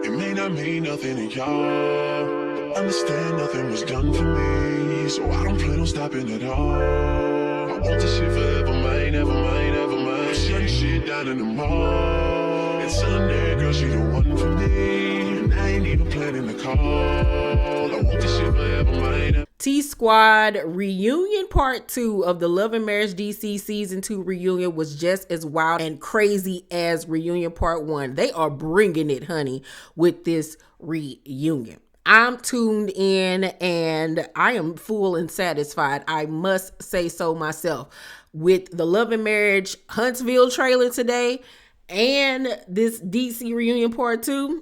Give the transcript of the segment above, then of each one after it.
It may not mean nothing to y'all, but understand nothing was done for me, so I don't plan on stopping at all. I want this shit forever, mine, ever mine, ever mine. I'm shutting shit down in the mall. And Sunday, girl, she the one for me, and I ain't even planning the call. I want this shit forever, mine, ever. T-Squad reunion part 2 of the Love and Marriage DC season 2 reunion was just as wild and crazy as reunion part 1. They are bringing it, honey, with this reunion. I'm tuned in and I am full and satisfied. I must say so myself. With the Love and Marriage Huntsville trailer today and this DC reunion part 2,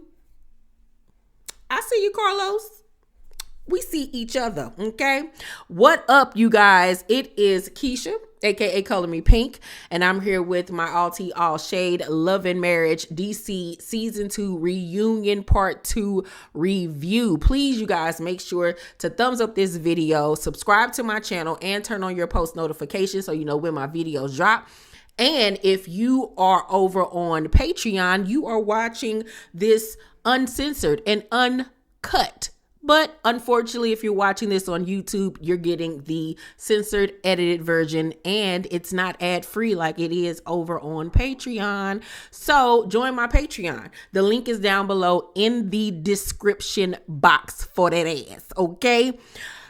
I see you, Carlos. We see each other, okay? What up, you guys? It is Keisha, aka ColorMePynk, and I'm here with my all tea, all shade Love and Marriage DC Season 2 Reunion Part 2 review. Please, you guys, make sure to thumbs up this video, subscribe to my channel, and turn on your post notifications so you know when my videos drop. And if you are over on Patreon, you are watching this uncensored and uncut. But unfortunately, if you're watching this on YouTube, you're getting the censored, edited version, and it's not ad-free like it is over on Patreon. So join my Patreon. The link is down below in the description box for that ass, okay?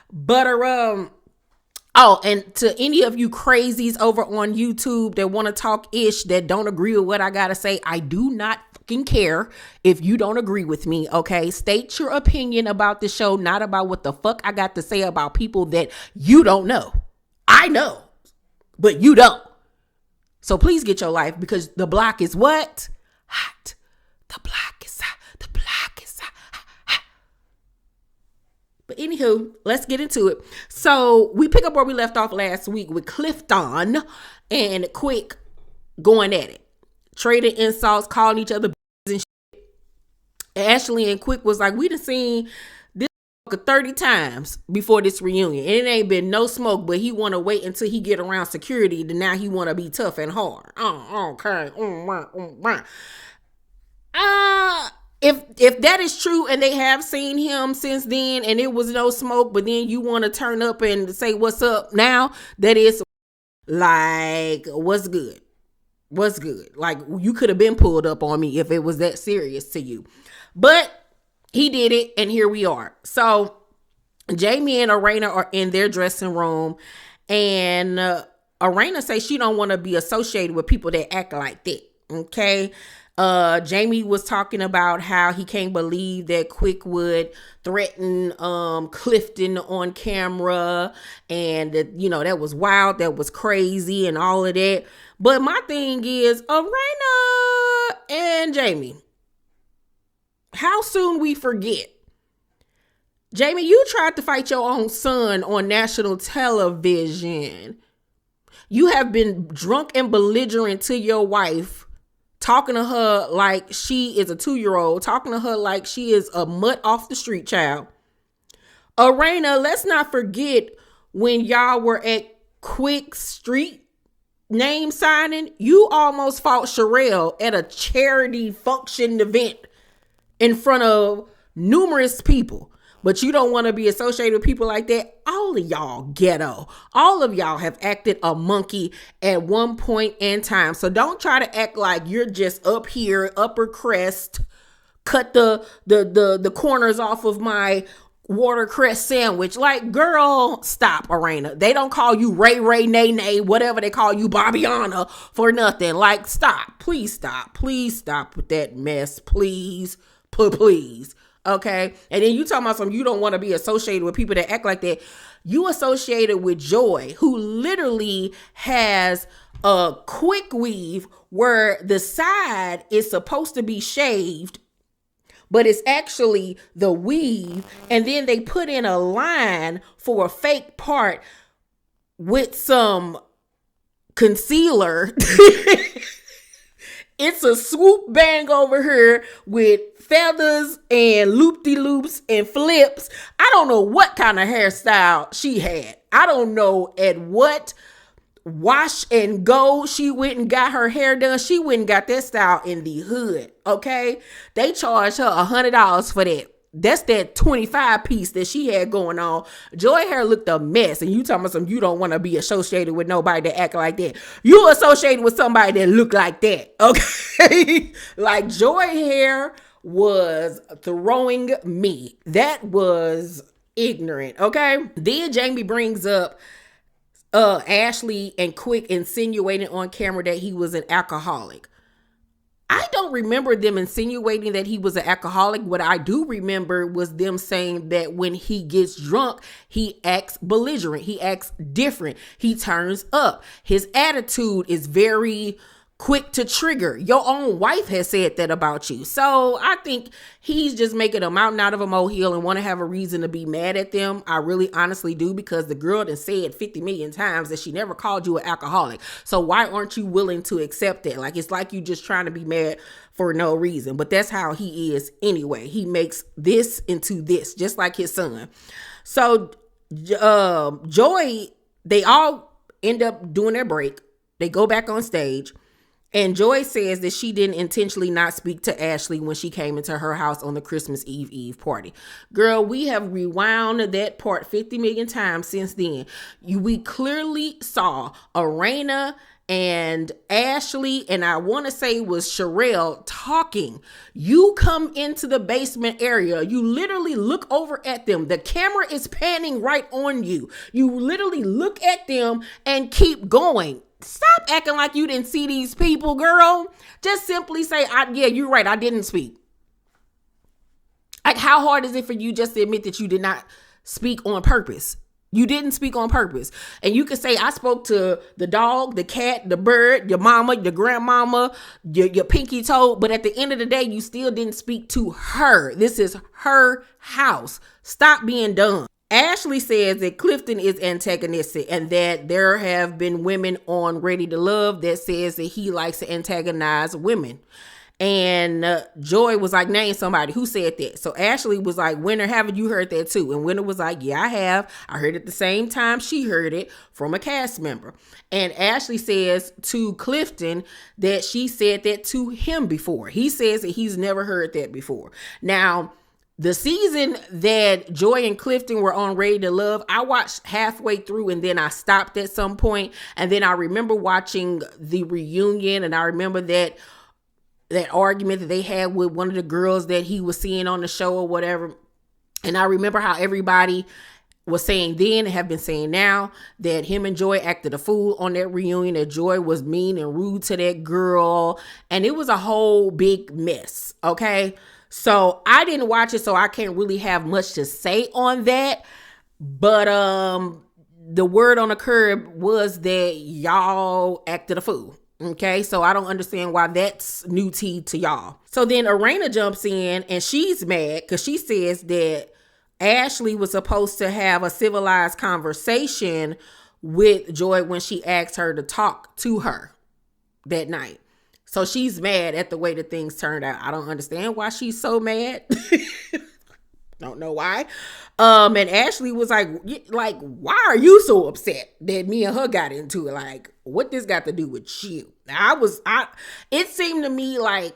But oh, and to any of you crazies over on YouTube that want to talk ish, that don't agree with what I gotta say, I do not fucking care if you don't agree with me, okay? State your opinion about the show, not about what the fuck I got to say about people that you don't know. I know, but you don't. So please get your life, because the block is what? Hot. The block is hot. The block is hot. But anywho, let's get into it. So we pick up where we left off last week with Clifton and Quick going at it, trading insults, calling each other and shit. Ashley and Quick was like, we done seen this 30 times before this reunion, and it ain't been no smoke, but he want to wait until he get around security, then now he want to be tough and hard. Okay. If that is true and they have seen him since then and it was no smoke, but then you want to turn up and say what's up now, that is like, what's good? What's good? Like, you could have been pulled up on me if it was that serious to you. But he did it, and here we are. So Jamie and Arena are in their dressing room, and Arena says she don't want to be associated with people that act like that, okay? Jamie was talking about how he can't believe that Quick would threaten Clifton on camera, and that, you know, that was wild, that was crazy and all of that. But my thing is, Arena and Jamie, how soon we forget? Jamie, you tried to fight your own son on national television. You have been drunk and belligerent to your wife, talking to her like she is a 2-year-old, talking to her like she is a mutt off the street child. Arena, let's not forget when y'all were at Quick Street name signing, you almost fought Sherelle at a charity function event in front of numerous people. But you don't want to be associated with people like that. All of y'all ghetto. All of y'all have acted a monkey at one point in time. So don't try to act like you're just up here, upper crest, cut the corners off of my watercress sandwich. Like, girl, stop, Arena. They don't call you Ray, Nay, whatever they call you, Bobbiana, for nothing. Like, stop. Please stop. Please stop with that mess. Please. Please. Okay. And then you talking about some, you don't want to be associated with people that act like that. You associated with Joy, who literally has a quick weave where the side is supposed to be shaved, but it's actually the weave. And then they put in a line for a fake part with some concealer. It's a swoop bang over here with feathers and loop-de-loops and flips. I don't know what kind of hairstyle she had. I don't know at what wash and go. She went and got her hair done. She went and got that style in the hood. Okay. They charged her $100 for that. That's that 25 piece that she had going on. Joy hair looked a mess. And you talking about you don't want to be associated with nobody that act like that. You associated with somebody that look like that. Okay. Like Joy hair was throwing me. That was ignorant. Okay. Then Jamie brings up Ashley and Quick insinuating on camera that he was an alcoholic. I don't remember them insinuating that he was an alcoholic. What I do remember was them saying that when he gets drunk, he acts belligerent. He acts different. He turns up. His attitude is very quick to trigger. Your own wife has said that about you. So I think he's just making a mountain out of a molehill and want to have a reason to be mad at them. I really honestly do, because the girl done said 50 million times that she never called you an alcoholic. So why aren't you willing to accept that? Like, it's like you just trying to be mad for no reason. But that's how he is anyway. He makes this into this, just like his son. So Joy, they all end up doing their break. They go back on stage. And Joy says that she didn't intentionally not speak to Ashley when she came into her house on the Christmas Eve party. Girl, we have rewound that part 50 million times since then. We clearly saw Arena and Ashley, and I want to say it was Sherelle, talking. You come into the basement area. You literally look over at them. The camera is panning right on you. You literally look at them and keep going. Stop acting like you didn't see these people, girl. Just simply say, yeah, you're right. I didn't speak. Like, how hard is it for you just to admit that you did not speak on purpose? You didn't speak on purpose. And you can say, I spoke to the dog, the cat, the bird, your mama, your grandmama, your pinky toe. But at the end of the day, you still didn't speak to her. This is her house. Stop being dumb. Ashley says that Clifton is antagonistic and that there have been women on Ready to Love that says that he likes to antagonize women. And Joy was like, name somebody who said that. So Ashley was like, Winter, haven't you heard that too? And Winter was like, yeah, I have. I heard it the same time she heard it from a cast member. And Ashley says to Clifton that she said that to him before. He says that he's never heard that before. Now, the season that Joy and Clifton were on Ready to Love, I watched halfway through and then I stopped at some point. And then I remember watching the reunion, and I remember that argument that they had with one of the girls that he was seeing on the show or whatever. And I remember how everybody was saying then and have been saying now that him and Joy acted a fool on that reunion, that Joy was mean and rude to that girl. And it was a whole big mess. Okay. So I didn't watch it, so I can't really have much to say on that. But the word on the curb was that y'all acted a fool. Okay, so I don't understand why that's new tea to y'all. So then Arena jumps in and she's mad because she says that Ashley was supposed to have a civilized conversation with Joy when she asked her to talk to her that night. So she's mad at the way that things turned out. I don't understand why she's so mad. Don't know why. And Ashley was like, why are you so upset that me and her got into it? Like, what this got to do with you? It seemed to me like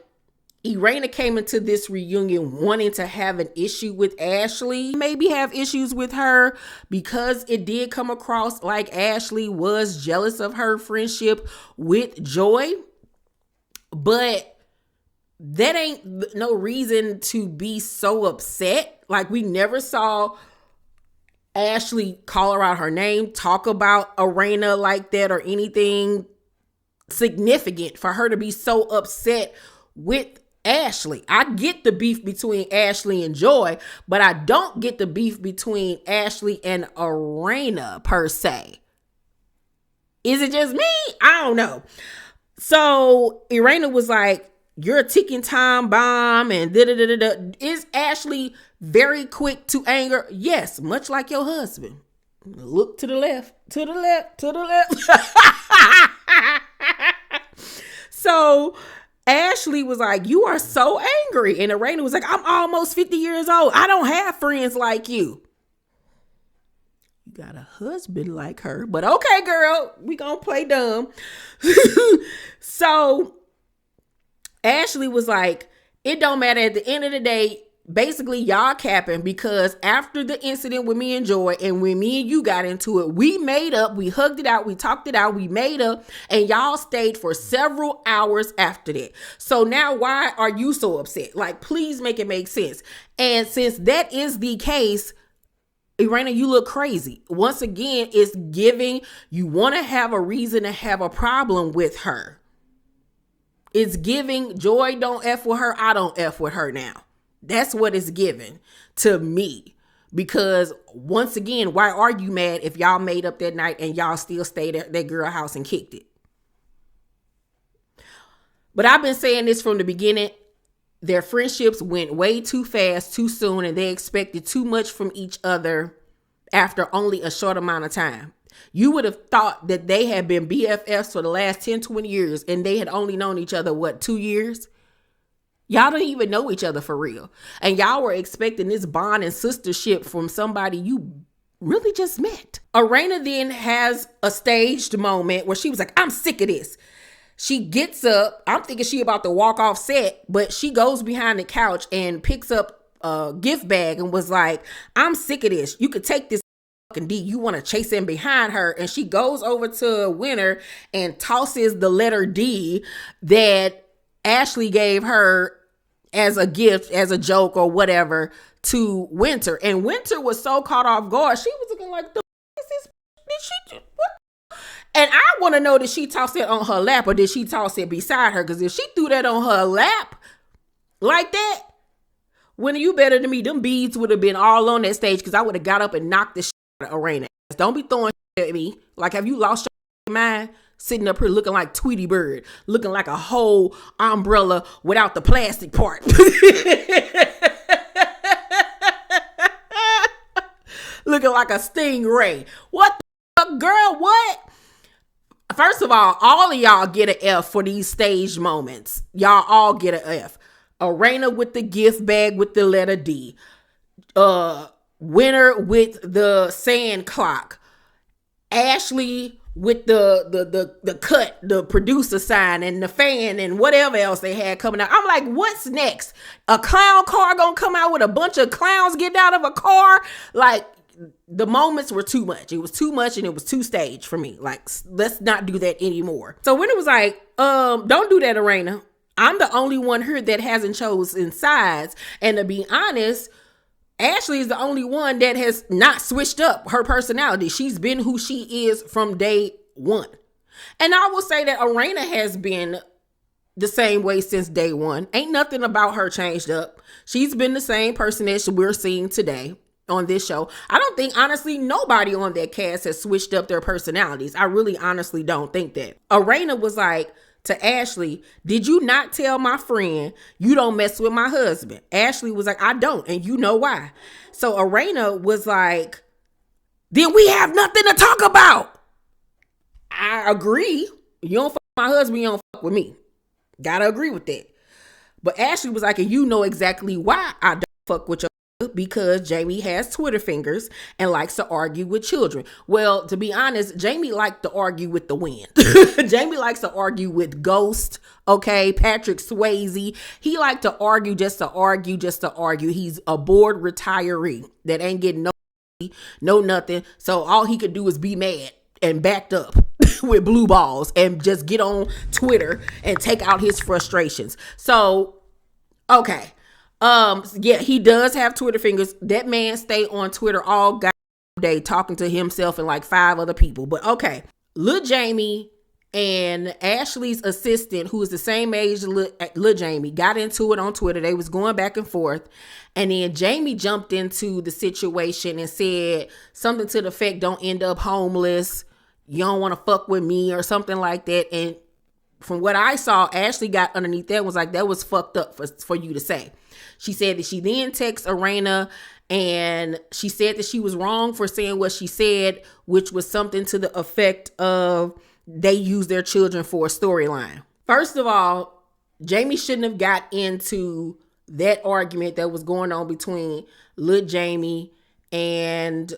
Irena came into this reunion wanting to have an issue with Ashley, maybe have issues with her, because it did come across like Ashley was jealous of her friendship with Joy. But that ain't no reason to be so upset. Like, we never saw Ashley call her out her name, talk about Arena like that, or anything significant for her to be so upset with Ashley. I get the beef between Ashley and Joy, but I don't get the beef between Ashley and Arena per se. Is it just me? I don't know. So Irena was like, you're a ticking time bomb and da-da-da-da-da. Is Ashley very quick to anger? Yes, much like your husband. Look to the left, to the left, to the left. So Ashley was like, you are so angry. And Irena was like, I'm almost 50 years old. I don't have friends like you. got a husband like her. But okay, girl, we gonna play dumb. So Ashley was like, it don't matter. At the end of the day, basically y'all capping, because after the incident with me and Joy, and when me and you got into it, we made up, we hugged it out, we talked it out, we made up, and y'all stayed for several hours after that. So now why are you so upset? Like, please make it make sense. And since that is the case, Irena, you look crazy. Once again, it's giving you want to have a reason to have a problem with her. It's giving Joy don't F with her, I don't F with her now. That's what it's giving to me. Because once again, why are you mad if y'all made up that night and y'all still stayed at that girl house and kicked it? But I've been saying this from the beginning. Their friendships went way too fast, too soon, and they expected too much from each other after only a short amount of time. You would have thought that they had been BFFs for the last 10, 20 years, and they had only known each other, 2 years? Y'all don't even know each other for real. And y'all were expecting this bond and sistership from somebody you really just met. Irena then has a staged moment where she was like, I'm sick of this. She gets up. I'm thinking she about to walk off set, but she goes behind the couch and picks up a gift bag and was like, I'm sick of this. You could take this fucking D. You want to chase in behind her. And she goes over to Winter and tosses the letter D that Ashley gave her as a gift, as a joke or whatever, to Winter. And Winter was so caught off guard. She was looking like, the is this? Did she do what? And I want to know, did she toss it on her lap or did she toss it beside her? Because if she threw that on her lap like that, when you better than me, them beads would have been all on that stage, because I would have got up and knocked the shit out of Irena. Don't be throwing shit at me. Like, have you lost your mind? Sitting up here looking like Tweety Bird, looking like a whole umbrella without the plastic part. Looking like a stingray. What the fuck, girl? What? First of all of y'all get an F for these stage moments. Y'all all get an F. Irena with the gift bag with the letter D. Winter with the sand clock. Ashley with the cut, the producer sign, and the fan, and whatever else they had coming out. I'm like, what's next? A clown car gonna come out with a bunch of clowns getting out of a car? Like, the moments were too much. It was too much and it was too staged for me. Like, let's not do that anymore. So when it was like, don't do that, Irena. I'm the only one here that hasn't chosen sides. And to be honest, Ashley is the only one that has not switched up her personality. She's been who she is from day one. And I will say that Irena has been the same way since day one. Ain't nothing about her changed up. She's been the same person that we're seeing today on this show. I don't think, honestly, nobody on that cast has switched up their personalities. I really honestly don't think that. Irena was like to Ashley, did you not tell my friend you don't mess with my husband? Ashley was like, I don't, and you know why. So Irena was like, then we have nothing to talk about. I agree. You don't fuck with my husband, you don't fuck with me. Gotta agree with that. But Ashley was like, and you know exactly why I don't fuck with your, because Jamie has Twitter fingers and likes to argue with children. Well, to be honest, Jamie liked to argue with the wind. Jamie likes to argue with Ghost, okay, Patrick Swayze. He liked to argue just to argue, just to argue. He's a bored retiree that ain't getting no nothing. So all he could do is be mad and backed up with blue balls and just get on Twitter and take out his frustrations. So, okay. Yeah, he does have Twitter fingers. That man stay on Twitter all goddamn day talking to himself and like 5 other people. But okay, Lil Jamie and Ashley's assistant, who is the same age as Lil Jamie, got into it on Twitter. They was going back and forth. And then Jamie jumped into the situation and said something to the effect, don't end up homeless. You don't want to fuck with me or something like that. And from what I saw, Ashley got underneath that and was like, that was fucked up for you to say. She said that she then texted Irena and she said that she was wrong for saying what she said, which was something to the effect of they use their children for a storyline. First of all, Jamie shouldn't have got into that argument that was going on between Lil Jamie and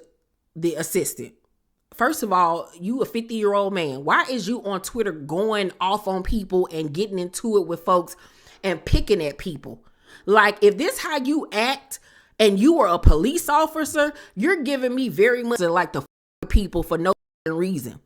the assistant. First of all, you a 50-year-old man. Why is you on Twitter going off on people and getting into it with folks and picking at people? Like, if this how you act and you are a police officer, you're giving me very much like the people for no reason.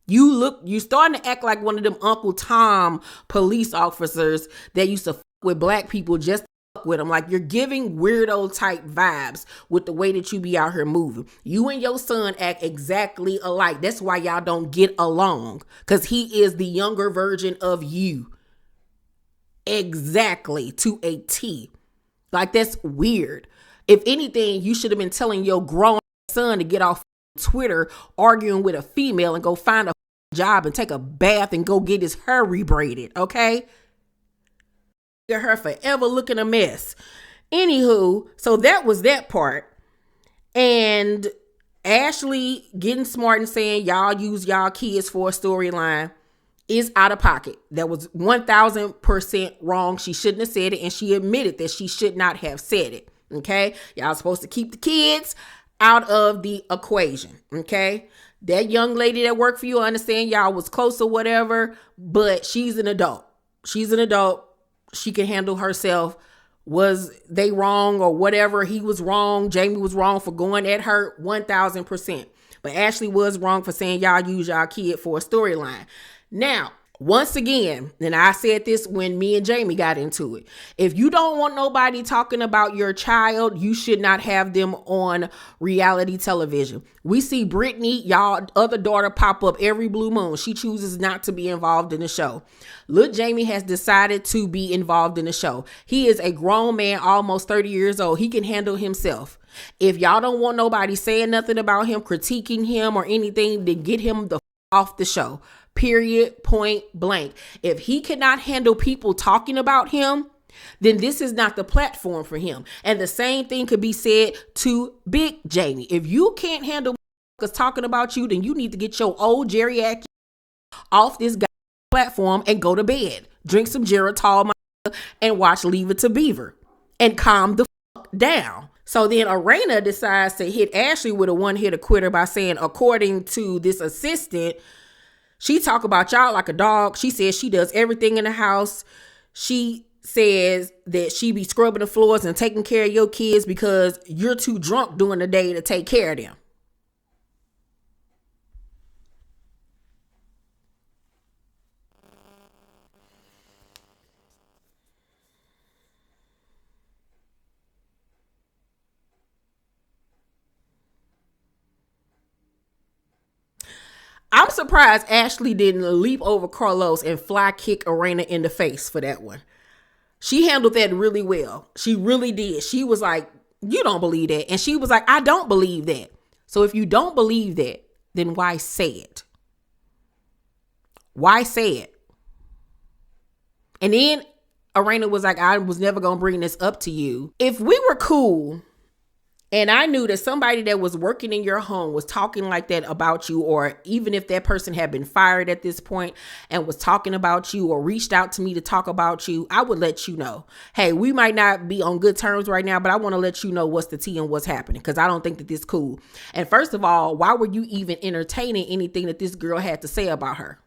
You starting to act like one of them Uncle Tom police officers that used to with black people just with them. Like, you're giving weirdo type vibes with the way that you be out here moving. You and your son act exactly alike. That's why y'all don't get along, because he is the younger version of you. Exactly, to a T. Like, that's weird. If anything, you should have been telling your grown son to get off Twitter arguing with a female and go find a job and take a bath and go get his hair rebraided, okay? Get her forever looking a mess. Anywho, so that was that part. And Ashley getting smart and saying y'all use y'all kids for a storyline is out of pocket. That was 1000% wrong. She shouldn't have said it, and she admitted that she should not have said it. Okay, y'all supposed to keep the kids out of the equation. Okay, that young lady that worked for you, I understand y'all was close or whatever, but she's an adult. She's an adult. She can handle herself. Was they wrong or whatever? He was wrong. Jamie was wrong for going at her 1000%. But Ashley was wrong for saying y'all use y'all kid for a storyline. Now, once again, and I said this when me and Jamie got into it, if you don't want nobody talking about your child, you should not have them on reality television. We see Brittany, y'all other daughter, pop up every blue moon. She chooses not to be involved in the show. Lil Jamie has decided to be involved in the show. He is a grown man, almost 30 years old. He can handle himself. If y'all don't want nobody saying nothing about him, critiquing him or anything, then get him the off the show. Period, point blank. If he cannot handle people talking about him, then this is not the platform for him. And the same thing could be said to Big Jamie. If you can't handle talking about you, then you need to get your old geriatric off this platform and go to bed. Drink some Geritol and watch Leave It to Beaver and calm the fuck down. So then Arena decides to hit Ashley with a one-hitter quitter by saying, according to this assistant, she talk about y'all like a dog. She says she does everything in the house. She says that she be scrubbing the floors and taking care of your kids because you're too drunk during the day to take care of them. I'm surprised Ashley didn't leap over Carlos and fly kick Arena in the face for that one. She handled that really well. She really did. She was like, you don't believe that. And she was like, I don't believe that. So if you don't believe that, then why say it? Why say it? And then Arena was like, I was never going to bring this up to you. If we were cool and I knew that somebody that was working in your home was talking like that about you, or even if that person had been fired at this point and was talking about you or reached out to me to talk about you, I would let you know, hey, we might not be on good terms right now, but I want to let you know what's the tea and what's happening, because I don't think that this is cool. And first of all, why were you even entertaining anything that this girl had to say about her?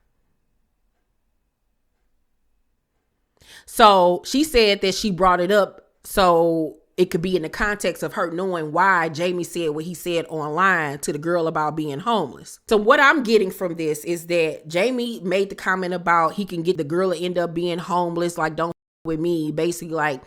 So she said that she brought it up so it could be in the context of her knowing why Jamie said what he said online to the girl about being homeless. So what I'm getting from this is that Jamie made the comment about he can get the girl to end up being homeless, like, don't with me, basically like,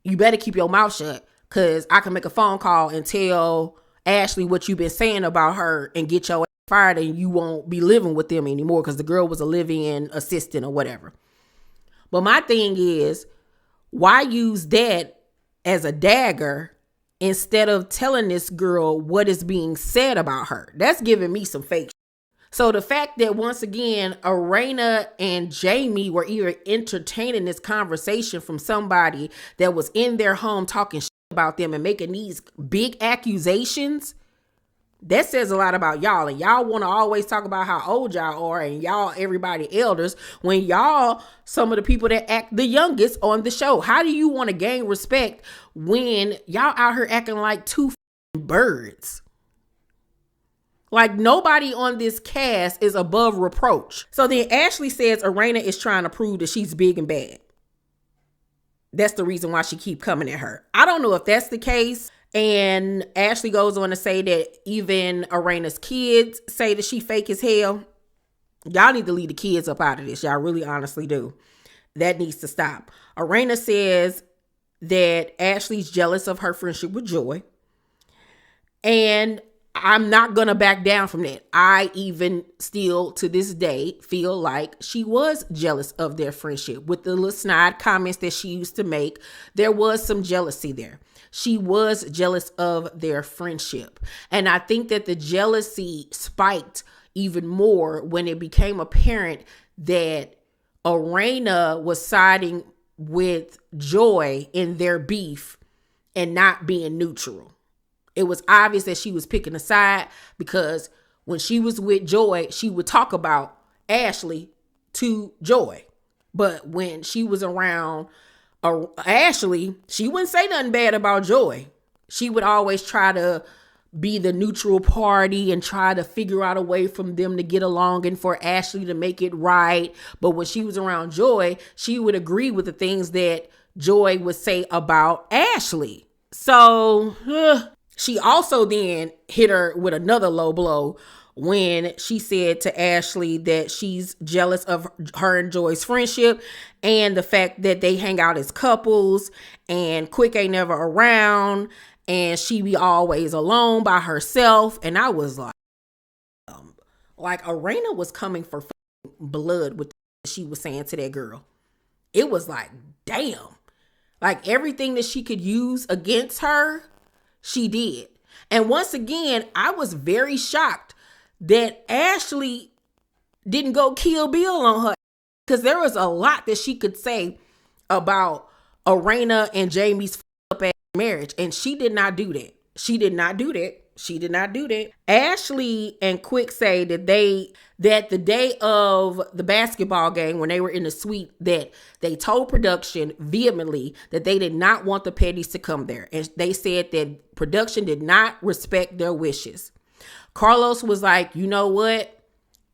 you better keep your mouth shut, because I can make a phone call and tell Ashley what you've been saying about her and get your ass fired, and you won't be living with them anymore, because the girl was a live-in assistant or whatever. But my thing is, why use that as a dagger instead of telling this girl what is being said about her? That's giving me some fake. So the fact that once again, Arena and Jamie were either entertaining this conversation from somebody that was in their home talking shit about them and making these big accusations, that says a lot about y'all. And y'all want to always talk about how old y'all are and y'all everybody elders, when y'all some of the people that act the youngest on the show. How do you want to gain respect when y'all out here acting like two birds? Like, nobody on this cast is above reproach. So then Ashley says Arena is trying to prove that she's big and bad. That's the reason why she keep coming at her. I don't know if that's the case. And Ashley goes on to say that even Arena's kids say that she fake as hell. Y'all need to leave the kids up out of this. Y'all really honestly do. That needs to stop. Arena says that Ashley's jealous of her friendship with Joy. And I'm not going to back down from that. I even still to this day feel like she was jealous of their friendship. With the little snide comments that she used to make, there was some jealousy there. She was jealous of their friendship. And I think that the jealousy spiked even more when it became apparent that Arena was siding with Joy in their beef and not being neutral. It was obvious that she was picking a side because when she was with Joy, she would talk about Ashley to Joy. But when she was around Ashley, she wouldn't say nothing bad about Joy. She would always try to be the neutral party and try to figure out a way from them to get along and for Ashley to make it right. But when she was around Joy, she would agree with the things that Joy would say about Ashley. So she also then hit her with another low blow when she said to Ashley that she's jealous of her and Joy's friendship and the fact that they hang out as couples and Quick ain't never around and she be always alone by herself. And I was like Arena was coming for blood with what she was saying to that girl. It was like, damn, like everything that she could use against her, she did. And once again, I was very shocked that Ashley didn't go Kill Bill on her because there was a lot that she could say about Arena and Jamie's up ass marriage. And she did not do that. She did not do that. She did not do that. Ashley and Quick say that the day of the basketball game when they were in the suite that they told production vehemently that they did not want the Pettys to come there. And they said that production did not respect their wishes. Carlos was like, you know what?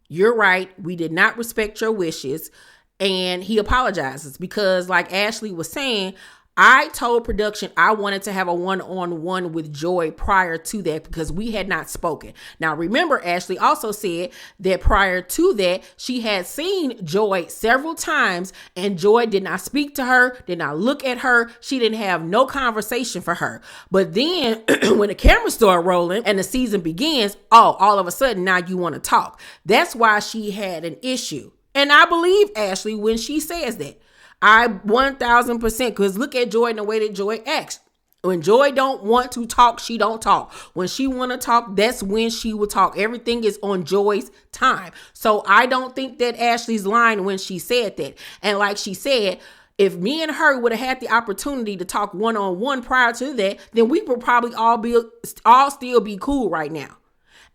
You're right. We did not respect your wishes. And he apologizes because like Ashley was saying, I told production I wanted to have a one-on-one with Joy prior to that because we had not spoken. Now, remember, Ashley also said that prior to that, she had seen Joy several times and Joy did not speak to her, did not look at her. She didn't have no conversation for her. But then when the camera started rolling and the season begins, all of a sudden now you want to talk. That's why she had an issue. And I believe Ashley when she says that. I 1000% because look at Joy and the way that Joy acts. When Joy don't want to talk, she don't talk. When she want to talk, that's when she will talk. Everything is on Joy's time. So I don't think that Ashley's lying when she said that. And like she said, if me and her would have had the opportunity to talk one-on-one prior to that, then we would probably all still be cool right now.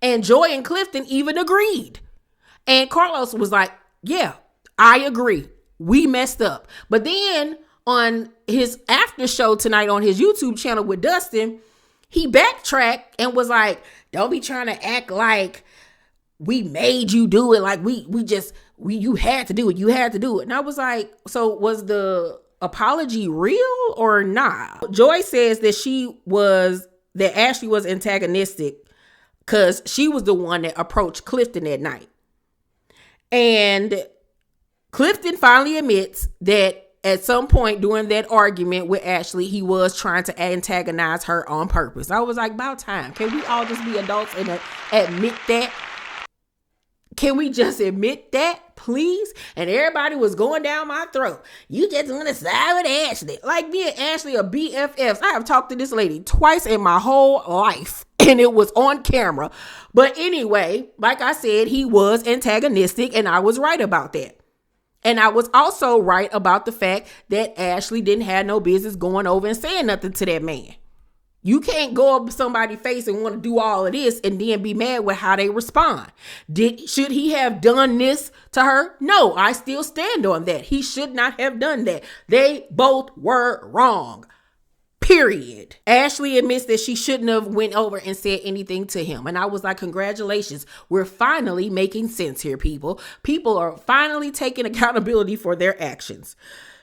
And Joy and Clifton even agreed. And Carlos was like, yeah, I agree. We messed up. But then on his after show tonight on his YouTube channel with Dustin, he backtracked and was like, don't be trying to act like we made you do it. Like you had to do it. You had to do it. And I was like, so was the apology real or not? Joy says that Ashley was antagonistic because she was the one that approached Clifton that night. And Clifton finally admits that at some point during that argument with Ashley, he was trying to antagonize her on purpose. I was like, about time. Can we all just be adults and admit that? Can we just admit that, please? And everybody was going down my throat. You just want to side with Ashley. Like me and Ashley are BFFs. I have talked to this lady twice in my whole life. And it was on camera. But anyway, like I said, he was antagonistic and I was right about that. And I was also right about the fact that Ashley didn't have no business going over and saying nothing to that man. You can't go up to somebody's face and want to do all of this and then be mad with how they respond. Should he have done this to her? No, I still stand on that. He should not have done that. They both were wrong. period. Ashley admits that she shouldn't have went over and said anything to him. And I was like, congratulations. We're finally making sense here, people. People are finally taking accountability for their actions.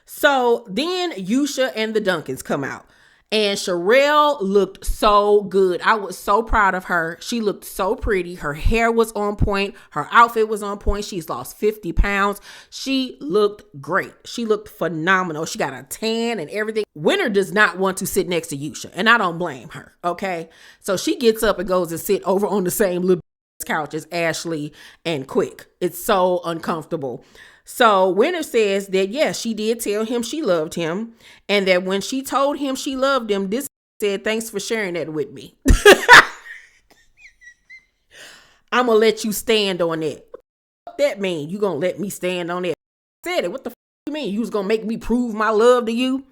So then Yusha and the Duncans come out. And Sherelle looked so good. I was so proud of her. She looked so pretty. Her hair was on point. Her outfit was on point. She's lost 50 pounds. She looked great. She looked phenomenal. She got a tan and everything. Winter does not want to sit next to Yusha, and I don't blame her, okay? So she gets up and goes and sit over on the same little couch as Ashley and Quick. It's so uncomfortable. So Winter says that, yes, she did tell him she loved him, and that when she told him she loved him, this said, thanks for sharing that with me. I'm going to let you stand on that. What that mean? You going to let me stand on that? I said it. What the you mean? You was going to make me prove my love to you?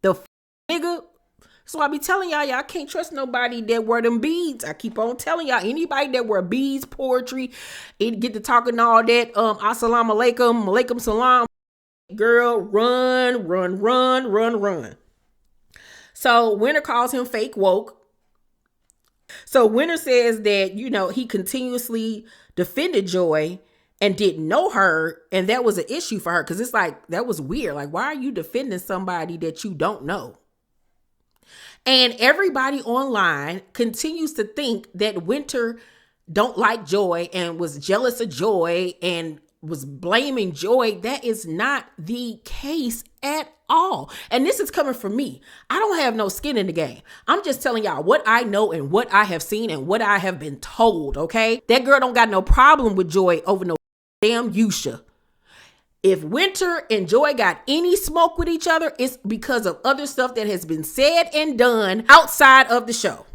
The nigga? So I be telling y'all can't trust nobody that wear them beads. I keep on telling y'all, anybody that wear beads, poetry, it get to talking all that, assalamu alaikum, alaikum salam, girl, run. So Winter calls him fake woke. So Winter says that, he continuously defended Joy and didn't know her, and that was an issue for her, because it's like, that was weird. Like, why are you defending somebody that you don't know? And everybody online continues to think that Winter don't like Joy and was jealous of Joy and was blaming Joy. That is not the case at all. And this is coming from me. I don't have no skin in the game. I'm just telling y'all what I know and what I have seen and what I have been told, okay? That girl don't got no problem with Joy over no damn Yusha. If Winter and Joy got any smoke with each other, it's because of other stuff that has been said and done outside of the show.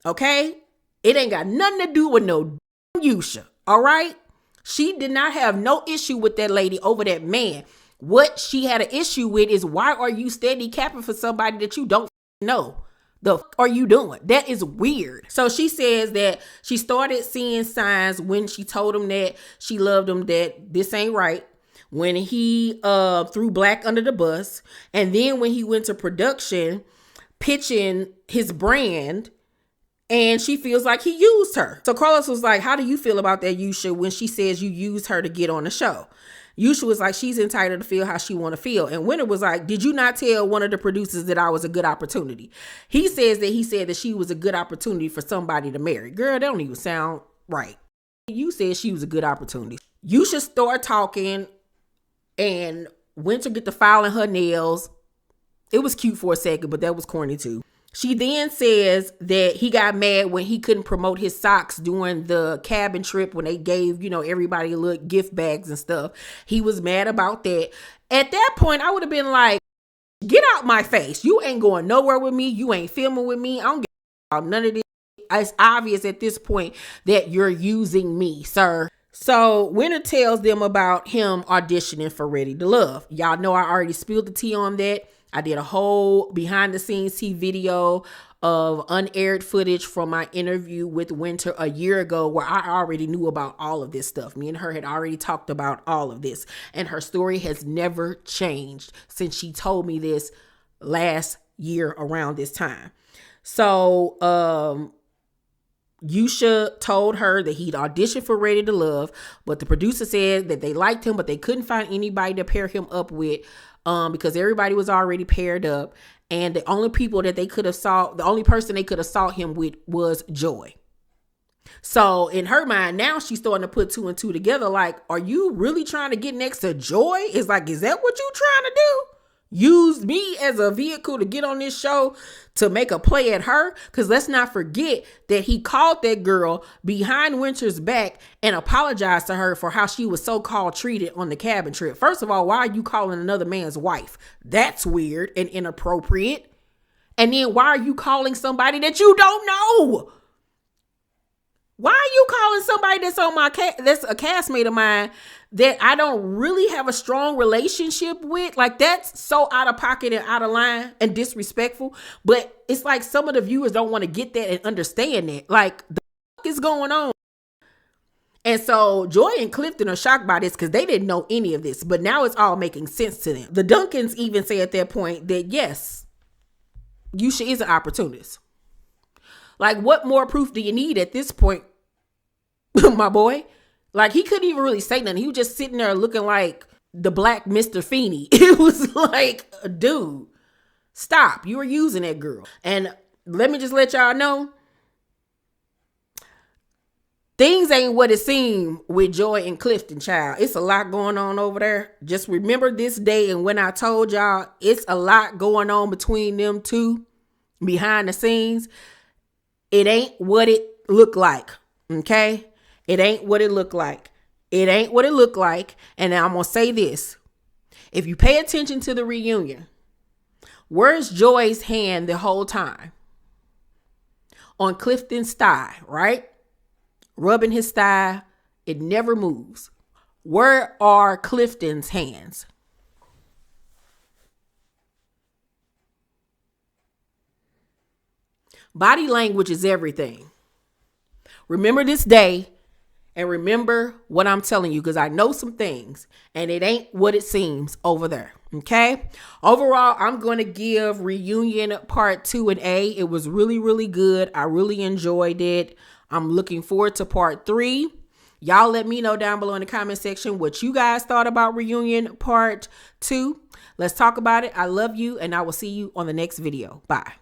Okay? It ain't got nothing to do with no Yusha. All right? She did not have no issue with that lady over that man. What she had an issue with is, why are you steady capping for somebody that you don't know? The fuck are you doing? That is weird. So she says that she started seeing signs when she told him that she loved him, that this ain't right. When he threw Black under the bus, and then when he went to production pitching his brand, and she feels like he used her. So Carlos was like, how do you feel about that, Yusha, when she says you used her to get on the show? Yusha was like, she's entitled to feel how she want to feel. And Winter was like, did you not tell one of the producers that I was a good opportunity? He said that she was a good opportunity for somebody to marry. Girl, that don't even sound right. You said she was a good opportunity. You should start talking. And Winter get to filing her nails. It was cute for a second, but that was corny too. She then says that he got mad when he couldn't promote his socks during the cabin trip when they gave, everybody little gift bags and stuff. He was mad about that. At that point, I would have been like, get out my face. You ain't going nowhere with me. You ain't filming with me. I don't give about none of this. It's obvious at this point that you're using me, sir. So Winter tells them about him auditioning for Ready to Love. Y'all know I already spilled the tea on that. I did a whole behind the scenes tea video of unaired footage from my interview with Winter a year ago, where I already knew about all of this stuff. Me and her had already talked about all of this, and her story has never changed since she told me this last year around this time. So, Yusha told her that he'd auditioned for Ready to Love, but the producer said that they liked him, but they couldn't find anybody to pair him up with because everybody was already paired up. And the only person they could have saw him with was Joy. So in her mind, now she's starting to put two and two together. Like, are you really trying to get next to Joy? It's like, is that what you trying to do? Use me as a vehicle to get on this show to make a play at her? Because let's not forget that he called that girl behind Winter's back and apologized to her for how she was so-called treated on the cabin trip. First of all, why are you calling another man's wife? That's weird and inappropriate. And then why are you calling somebody that you don't know? Why are you calling somebody that's on that's a castmate of mine that I don't really have a strong relationship with? Like, that's so out of pocket and out of line and disrespectful. But it's like some of the viewers don't want to get that and understand that. Like, the fuck is going on? And so Joy and Clifton are shocked by this because they didn't know any of this. But now it's all making sense to them. The Duncans even say at that point that, yes, Yusha is an opportunist. Like, what more proof do you need at this point, my boy? Like, he couldn't even really say nothing. He was just sitting there looking like the black Mr. Feeney. It was like, dude, stop. You were using that girl. And let me just let y'all know, things ain't what it seemed with Joy and Clifton, child. It's a lot going on over there. Just remember this day, and when I told y'all, it's a lot going on between them two behind the scenes. It ain't what it looked like, okay? It ain't what it looked like. It ain't what it looked like. And now I'm going to say this. If you pay attention to the reunion, where's Joy's hand the whole time? On Clifton's thigh, right? Rubbing his thigh. It never moves. Where are Clifton's hands? Body language is everything. Remember this day and remember what I'm telling you, because I know some things and it ain't what it seems over there. Okay. Overall, I'm going to give Reunion Part 2 an A. It was really, really good. I really enjoyed it. I'm looking forward to Part 3. Y'all let me know down below in the comment section what you guys thought about Reunion Part 2. Let's talk about it. I love you, and I will see you on the next video. Bye.